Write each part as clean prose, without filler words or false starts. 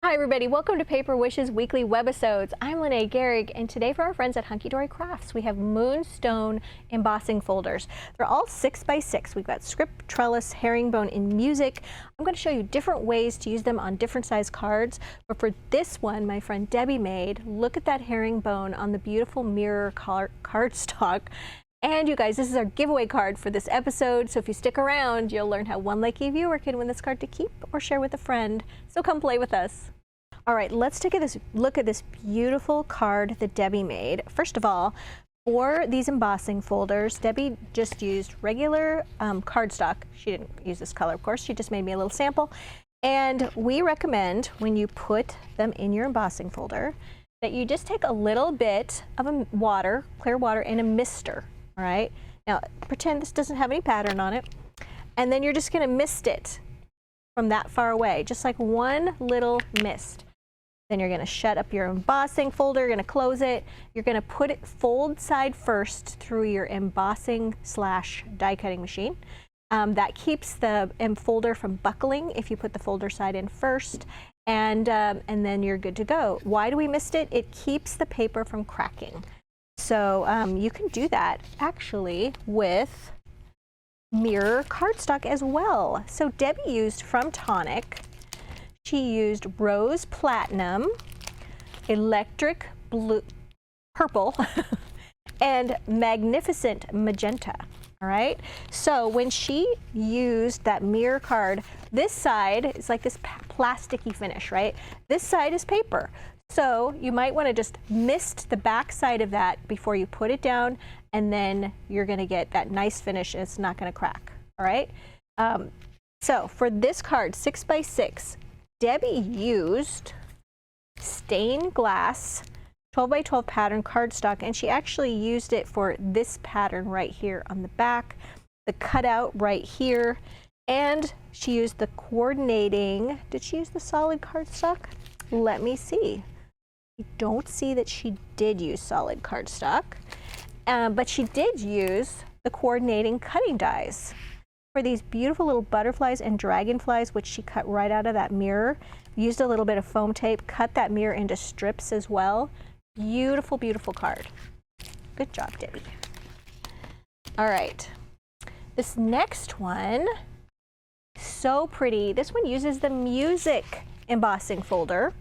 Hi everybody, welcome to Paper Wishes weekly webisodes. I'm Lene Gehrig, and today for our friends at Hunkydory Crafts, we have moonstone embossing folders. They're all 6 by 6. We've got script, trellis, herringbone, and music. I'm going to show you different ways to use them on different size cards. But for this one, my friend Debbie made, look at that herringbone on the beautiful mirror cardstock. And you guys, this is our giveaway card for this episode, so if you stick around, you'll learn how one lucky viewer can win this card to keep or share with a friend. So come play with us. All right, let's take a look at this beautiful card that Debbie made. First of all, for these embossing folders, Debbie just used regular cardstock. She didn't use this color, of course. She just made me a little sample. And we recommend when you put them in your embossing folder that you just take a little bit of water, clear water, and a mister. All right, now pretend this doesn't have any pattern on it, and then you're just going to mist it from that far away, just like one little mist. Then you're going to shut up your embossing folder, you're going to close it, you're going to put it fold side first through your embossing / die cutting machine. That keeps the folder from buckling if you put the folder side in first, and then you're good to go. Why do we mist it? It keeps the paper from cracking. So you can do that actually with mirror cardstock as well. So Debbie used from Tonic. She used rose platinum, electric blue, purple, and magnificent magenta. All right. So when she used that mirror card, this side is like this plasticky finish, right? This side is paper. So you might want to just mist the back side of that before you put it down, and then you're going to get that nice finish and it's not going to crack. All right. So for this card, 6 by 6, Debbie used stained glass 12 by 12 pattern cardstock, and she actually used it for this pattern right here on the back, the cutout right here, and she used the coordinating. Did she use the solid cardstock? Let me see. I don't see that she did use solid cardstock, but she did use the coordinating cutting dies for these beautiful little butterflies and dragonflies, which she cut right out of that mirror. Used a little bit of foam tape, cut that mirror into strips as well. Beautiful, beautiful card. Good job, Debbie. All right, this next one, so pretty. This one uses the music embossing folder.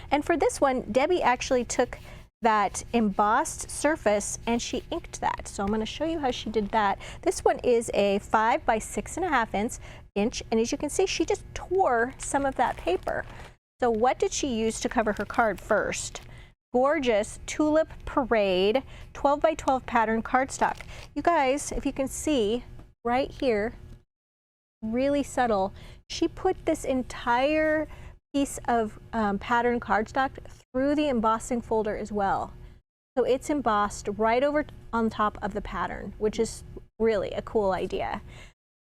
And for this one, Debbie actually took that embossed surface and she inked that. So I'm going to show you how she did that. This one is a 5 by 6.5 inch, and as you can see, she just tore some of that paper. So what did she use to cover her card first? Gorgeous Tulip Parade 12 by 12 pattern cardstock. You guys, if you can see right here, really subtle, she put this entire piece of pattern cardstock through the embossing folder as well. So it's embossed right over on top of the pattern, which is really a cool idea.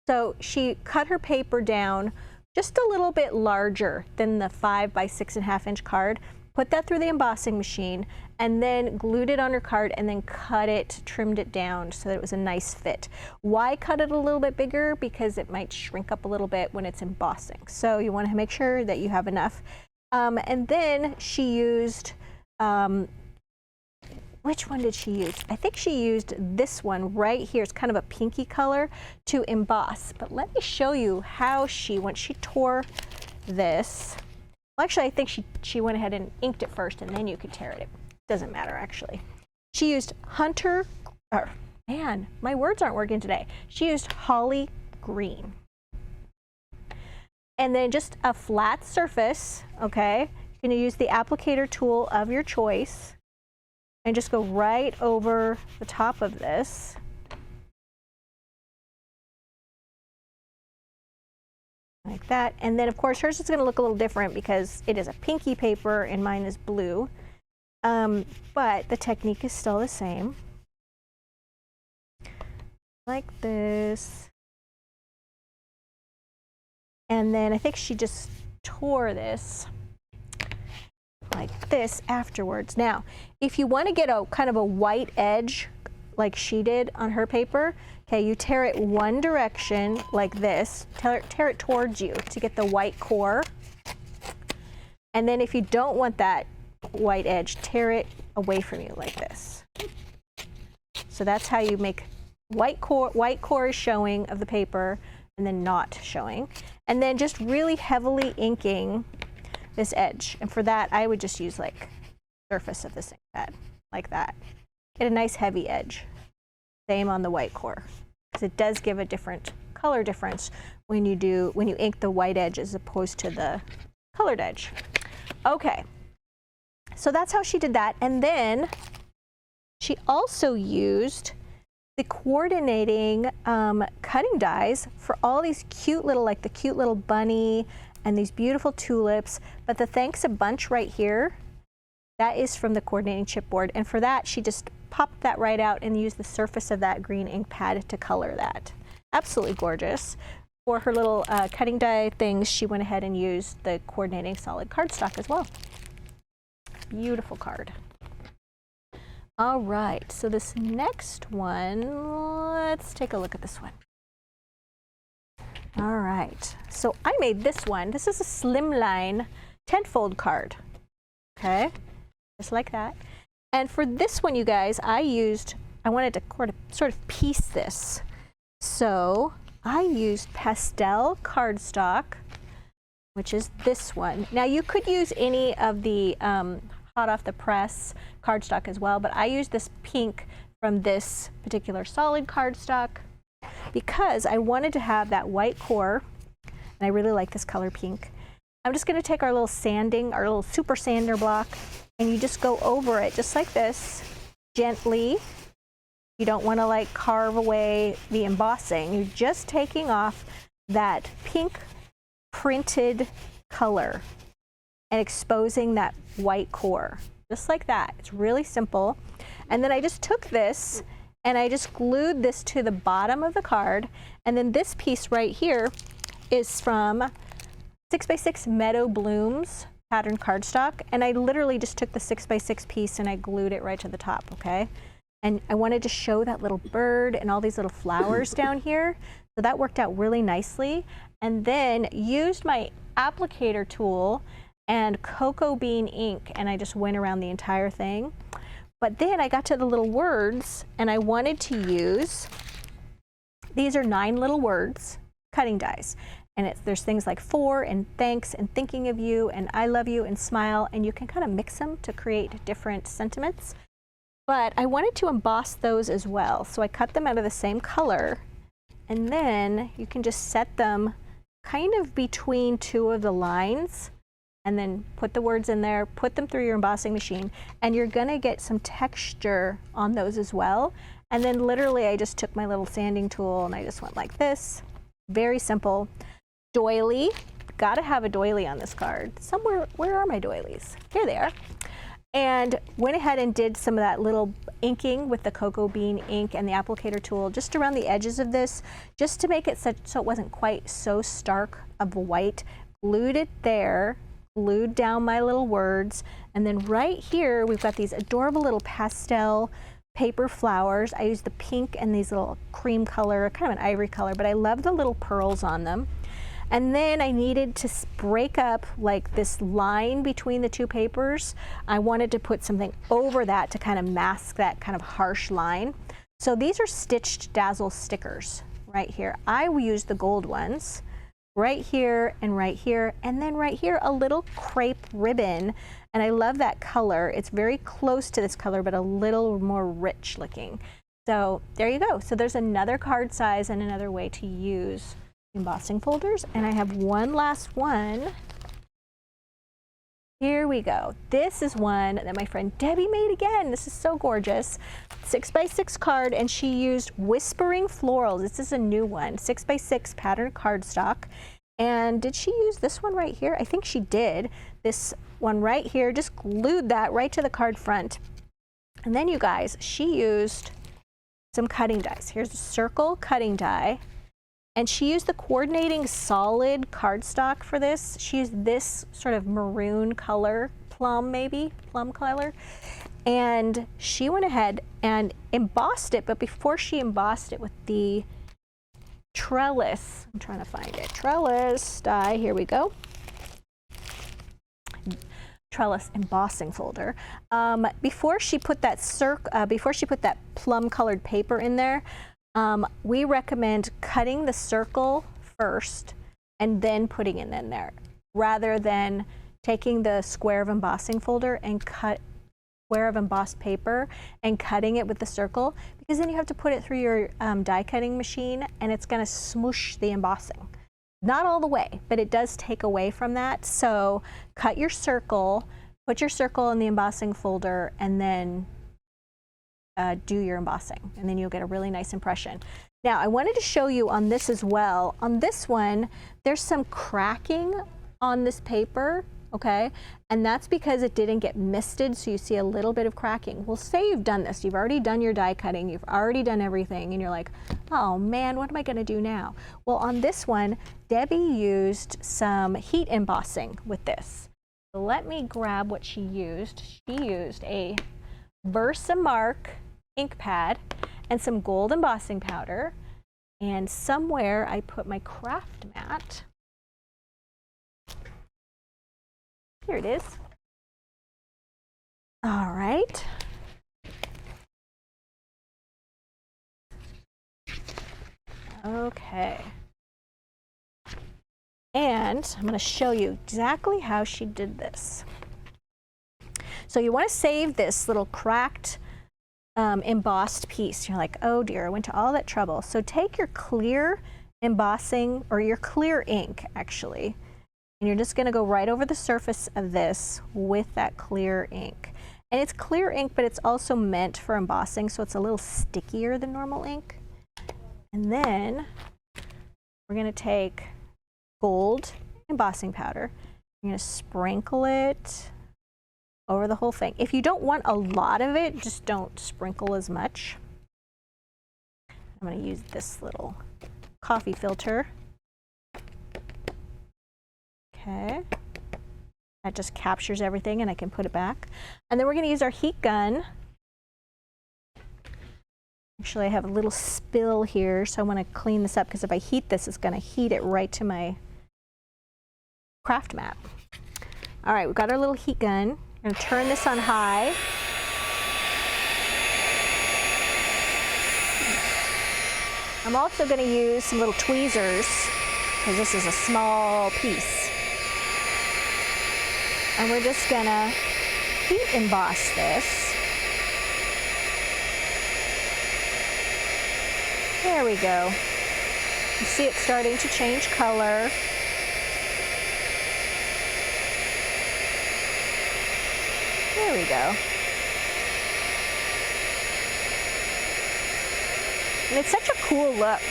So she cut her paper down just a little bit larger than the 5 by 6.5 inch card, put that through the embossing machine, and then glued it on her card and then cut it, trimmed it down so that it was a nice fit. Why cut it a little bit bigger? Because it might shrink up a little bit when it's embossing. So you want to make sure that you have enough. And then she used, which one did she use? I think she used this one right here. It's kind of a pinky color to emboss. But let me show you how when she tore this. Well, actually, I think she went ahead and inked it first, and then you could tear it. It doesn't matter, actually. She used man, my words aren't working today. She used holly green. And then just a flat surface, okay? You're going to use the applicator tool of your choice and just go right over the top of this. Like that. And then of course hers is going to look a little different because it is a pinky paper and mine is blue. But the technique is still the same. Like this. And then I think she just tore this like this afterwards. Now, if you want to get a kind of a white edge like she did on her paper, okay, you tear it one direction like this, tear it towards you to get the white core. And then if you don't want that white edge, tear it away from you like this. So that's how you make white core is showing of the paper and then not showing. And then just really heavily inking this edge. And for that, I would just use like surface of this ink pad, like that. Get a nice heavy edge. Same on the white core, because it does give a different color difference when you ink the white edge as opposed to the colored edge. Okay, so that's how she did that. And then she also used the coordinating cutting dies for all these cute little, like the cute little bunny and these beautiful tulips. But the Thanks a Bunch right here, that is from the coordinating chipboard. And for that, she just popped that right out and used the surface of that green ink pad to color that. Absolutely gorgeous. For her little cutting die things, she went ahead and used the coordinating solid cardstock as well. Beautiful card. All right, so this next one, let's take a look at this one. All right, so I made this one. This is a Slimline 10-fold card, okay? Just like that. And for this one, you guys, I wanted to sort of piece this. So I used pastel cardstock, which is this one. Now you could use any of the hot off the press cardstock as well, but I used this pink from this particular solid cardstock because I wanted to have that white core, and I really like this color pink. I'm just going to take our little super sander block, and you just go over it just like this, gently. You don't want to like carve away the embossing. You're just taking off that pink printed color and exposing that white core, just like that. It's really simple. And then I just took this and I just glued this to the bottom of the card. And then this piece right here is from 6x6 Meadow Blooms pattern cardstock. And I literally just took the 6x6 piece and I glued it right to the top, okay? And I wanted to show that little bird and all these little flowers down here. So that worked out really nicely. And then used my applicator tool and cocoa bean ink, and I just went around the entire thing. But then I got to the little words, and I wanted to use, these are 9 little words, cutting dies. And there's things like for and thanks and thinking of you and I love you and smile, and you can kind of mix them to create different sentiments. But I wanted to emboss those as well, so I cut them out of the same color, and then you can just set them kind of between 2 of the lines, and then put the words in there, put them through your embossing machine, and you're gonna get some texture on those as well. And then literally I just took my little sanding tool and I just went like this. Very simple. Doily, gotta have a doily on this card. Somewhere, where are my doilies? Here they are. And went ahead and did some of that little inking with the cocoa bean ink and the applicator tool just around the edges of this, just to make it so it wasn't quite so stark of white. Glued it there, glued down my little words, and then right here we've got these adorable little pastel paper flowers. I used the pink and these little cream color, kind of an ivory color, but I love the little pearls on them. And then I needed to break up like this line between the 2 papers. I wanted to put something over that to kind of mask that kind of harsh line. So these are stitched Dazzle stickers right here. I will use the gold ones right here, and then right here a little crepe ribbon. And I love that color. It's very close to this color, but a little more rich looking. So there you go. So there's another card size and another way to use embossing folders. And I have one last one. Here we go. This is one that my friend Debbie made again. This is so gorgeous. 6x6 card, and she used Whispering Florals. This is a new one, 6x6 pattern cardstock. And did she use this one right here? I think she did. This one right here, just glued that right to the card front. And then you guys, she used some cutting dies. Here's a circle cutting die. And she used the coordinating solid cardstock for this. She used this sort of maroon color, plum color. And she went ahead and embossed it, but before she embossed it with the trellis, I'm trying to find it, trellis die, here we go. trellis embossing folder. Before she put that plum colored paper in there, we recommend cutting the circle first and then putting it in there, rather than taking the square of embossing folder and cut square of embossed paper and cutting it with the circle, because then you have to put it through your die cutting machine and it's going to smoosh the embossing. Not all the way, but it does take away from that. So cut your circle, put your circle in the embossing folder, and then do your embossing, and then you'll get a really nice impression. Now I wanted to show you on this as well. On this one, there's some cracking on this paper, okay? And that's because it didn't get misted, so you see a little bit of cracking. Well, say you've done this, you've already done your die cutting, you've already done everything, and you're like, oh man, what am I gonna do now? Well, on this one, Debbie used some heat embossing with this. So let me grab what she used. She used a Versamark ink pad and some gold embossing powder, and somewhere I put my craft mat. Here it is. All right. Okay. And I'm going to show you exactly how she did this. So you want to save this little cracked embossed piece. You're like, oh dear, I went to all that trouble. So take your clear embossing, or your clear ink actually, and you're just going to go right over the surface of this with that clear ink. And it's clear ink, but it's also meant for embossing, so it's a little stickier than normal ink. And then we're going to take gold embossing powder. You're going to sprinkle it over the whole thing. If you don't want a lot of it, just don't sprinkle as much. I'm going to use this little coffee filter. Okay. That just captures everything and I can put it back. And then we're going to use our heat gun. Actually, I have a little spill here, so I want to clean this up, because if I heat this, it's going to heat it right to my craft mat. All right, we've got our little heat gun. I'm going to turn this on high. I'm also going to use some little tweezers, because this is a small piece. And we're just going to heat emboss this. There we go. You see it starting to change color. There we go. And it's such a cool look.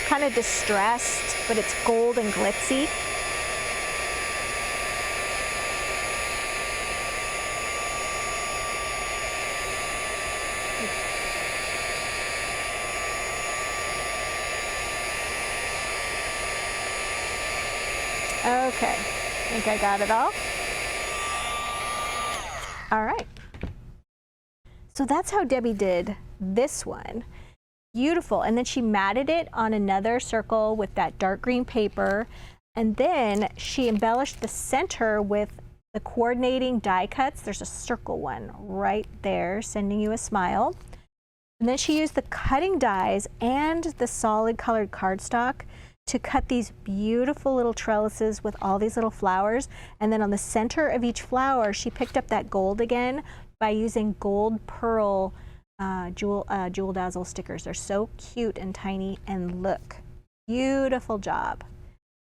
Kind of distressed, but it's gold and glitzy. Okay, I think I got it all. All right. So that's how Debbie did this one. Beautiful. And then she matted it on another circle with that dark green paper. And then she embellished the center with the coordinating die cuts. There's a circle one right there, sending you a smile. And then she used the cutting dies and the solid colored cardstock to cut these beautiful little trellises with all these little flowers. And then on the center of each flower, she picked up that gold again by using gold pearl jewel dazzle stickers. They're so cute and tiny, and look, beautiful job.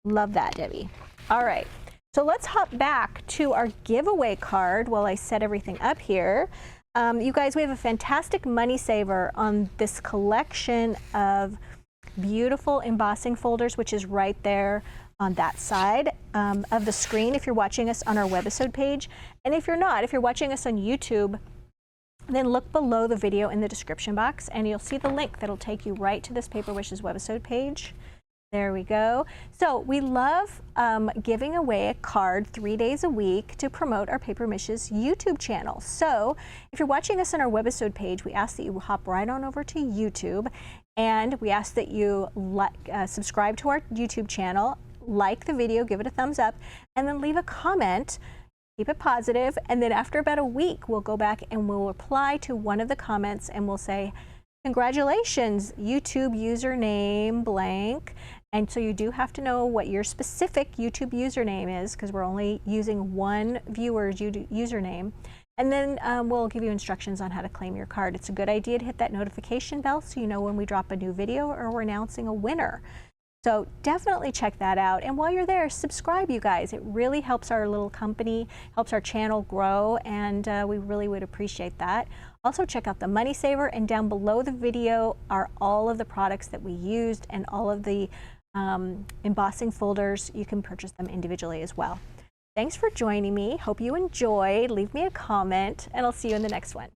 Love that, Debbie. All right, so let's hop back to our giveaway card while I set everything up here. You guys, we have a fantastic money saver on this collection of beautiful embossing folders, which is right there on that side of the screen if you're watching us on our webisode page. And if you're not, if you're watching us on YouTube, then look below the video in the description box and you'll see the link that'll take you right to this Paper Wishes webisode page. There we go. So we love giving away a card 3 days a week to promote our Paper Wishes YouTube channel. So if you're watching us on our webisode page, we ask that you hop right on over to YouTube, and we ask that you subscribe to our YouTube channel, like the video, give it a thumbs up, and then leave a comment. Keep it positive, and then after about a week, we'll go back and we'll reply to one of the comments and we'll say, congratulations, YouTube username blank. And so you do have to know what your specific YouTube username is, because we're only using one viewer's username. And then we'll give you instructions on how to claim your card. It's a good idea to hit that notification bell so you know when we drop a new video or we're announcing a winner. So definitely check that out. And while you're there, subscribe, you guys. It really helps our little company, helps our channel grow, and we really would appreciate that. Also check out the Money Saver, and down below the video are all of the products that we used and all of the embossing folders. You can purchase them individually as well. Thanks for joining me. Hope you enjoyed. Leave me a comment, and I'll see you in the next one.